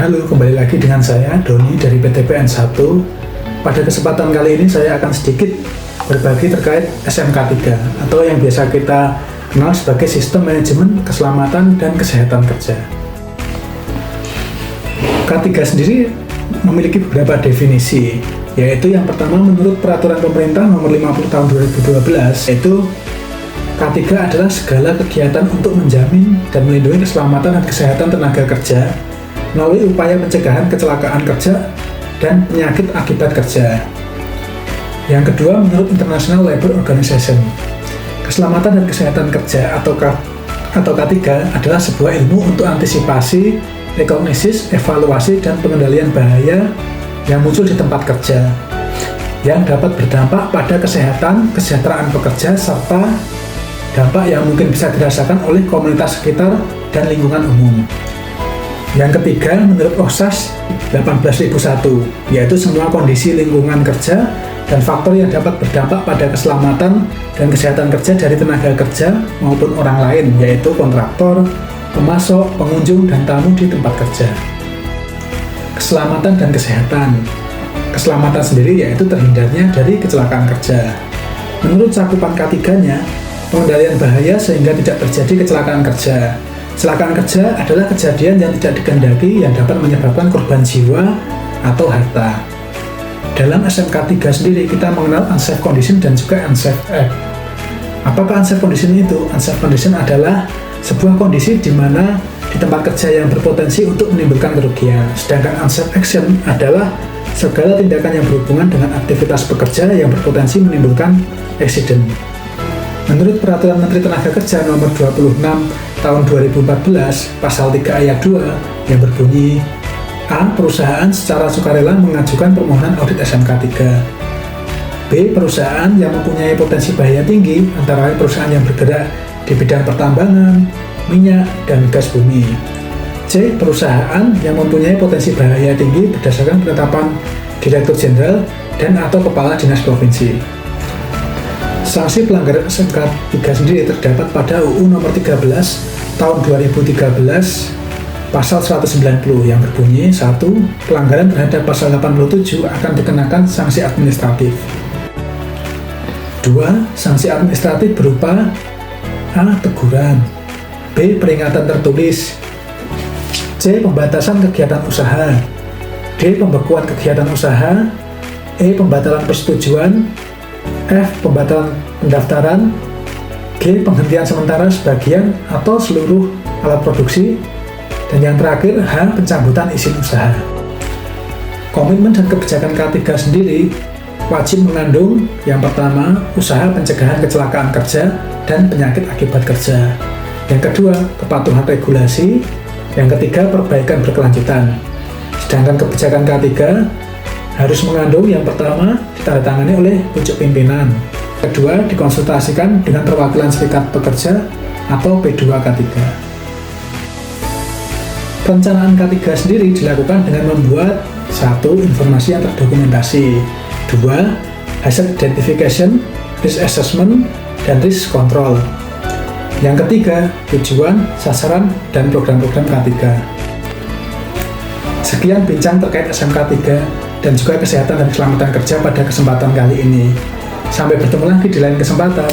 Halo, kembali lagi dengan saya, Doni dari PTPN 1. Pada kesempatan kali ini saya akan sedikit berbagi terkait SMK 3 atau yang biasa kita kenal sebagai Sistem Manajemen Keselamatan dan Kesehatan Kerja. K3 sendiri memiliki beberapa definisi, yaitu yang pertama menurut Peraturan Pemerintah Nomor 50 Tahun 2012, yaitu K3 adalah segala kegiatan untuk menjamin dan melindungi keselamatan dan kesehatan tenaga kerja melalui upaya pencegahan kecelakaan kerja dan penyakit akibat kerja. Yang kedua, menurut International Labour Organization, keselamatan dan kesehatan kerja atau K3 adalah sebuah ilmu untuk antisipasi, rekognisis, evaluasi, dan pengendalian bahaya yang muncul di tempat kerja yang dapat berdampak pada kesehatan, kesejahteraan pekerja, serta dampak yang mungkin bisa dirasakan oleh komunitas sekitar dan lingkungan umum. Yang ketiga, menurut OHSAS 18001, yaitu semua kondisi lingkungan kerja dan faktor yang dapat berdampak pada keselamatan dan kesehatan kerja dari tenaga kerja maupun orang lain, yaitu kontraktor, pemasok, pengunjung, dan tamu di tempat kerja. Keselamatan dan kesehatan. Keselamatan sendiri yaitu terhindarnya dari kecelakaan kerja. Menurut cakupan K3-nya, pengendalian bahaya sehingga tidak terjadi kecelakaan kerja. Kecelakaan kerja adalah kejadian yang tidak dikehendaki yang dapat menyebabkan korban jiwa atau harta. Dalam SMK 3 sendiri kita mengenal unsafe condition dan juga unsafe act. Apakah unsafe condition itu? Unsafe condition adalah sebuah kondisi di mana di tempat kerja yang berpotensi untuk menimbulkan kerugian. Sedangkan unsafe action adalah segala tindakan yang berhubungan dengan aktivitas pekerja yang berpotensi menimbulkan accident. Menurut Peraturan Menteri Tenaga Kerja Nomor 26 Tahun 2014, Pasal 3 Ayat 2 yang berbunyi A. Perusahaan secara sukarela mengajukan permohonan audit SMK 3. B. Perusahaan yang mempunyai potensi bahaya tinggi, antara lain perusahaan yang bergerak di bidang pertambangan, minyak, dan gas bumi. C. Perusahaan yang mempunyai potensi bahaya tinggi berdasarkan penetapan Direktur Jenderal dan atau Kepala Dinas Provinsi. Sanksi pelanggaran SMK 3 sendiri terdapat pada UU Nomor 13 Tahun 2013 Pasal 190 yang berbunyi 1. Pelanggaran terhadap Pasal 87 akan dikenakan sanksi administratif. 2. Sanksi administratif berupa A. Teguran, B. Peringatan tertulis, C. Pembatasan kegiatan usaha, D. Pembekuan kegiatan usaha, E. Pembatalan persetujuan, F. Pembatalan pendaftaran, G. Penghentian sementara sebagian atau seluruh alat produksi, dan yang terakhir H. Pencabutan izin usaha. Komitmen dan kebijakan K3 sendiri wajib mengandung yang pertama, usaha pencegahan kecelakaan kerja dan penyakit akibat kerja. Yang kedua, kepatuhan regulasi. Yang ketiga, perbaikan berkelanjutan. Sedangkan kebijakan K3 harus mengandung yang pertama, ditandatangani oleh pucuk pimpinan. Kedua, dikonsultasikan dengan perwakilan serikat pekerja atau P2K3. Perencanaan K3 sendiri dilakukan dengan membuat 1. Informasi yang terdokumentasi, 2. Hazard identification, risk assessment, dan risk control. Yang ketiga, tujuan, sasaran, dan program-program K3. Sekian bincang terkait SMK 3 dan juga kesehatan dan keselamatan kerja pada kesempatan kali ini. Sampai bertemu lagi di lain kesempatan.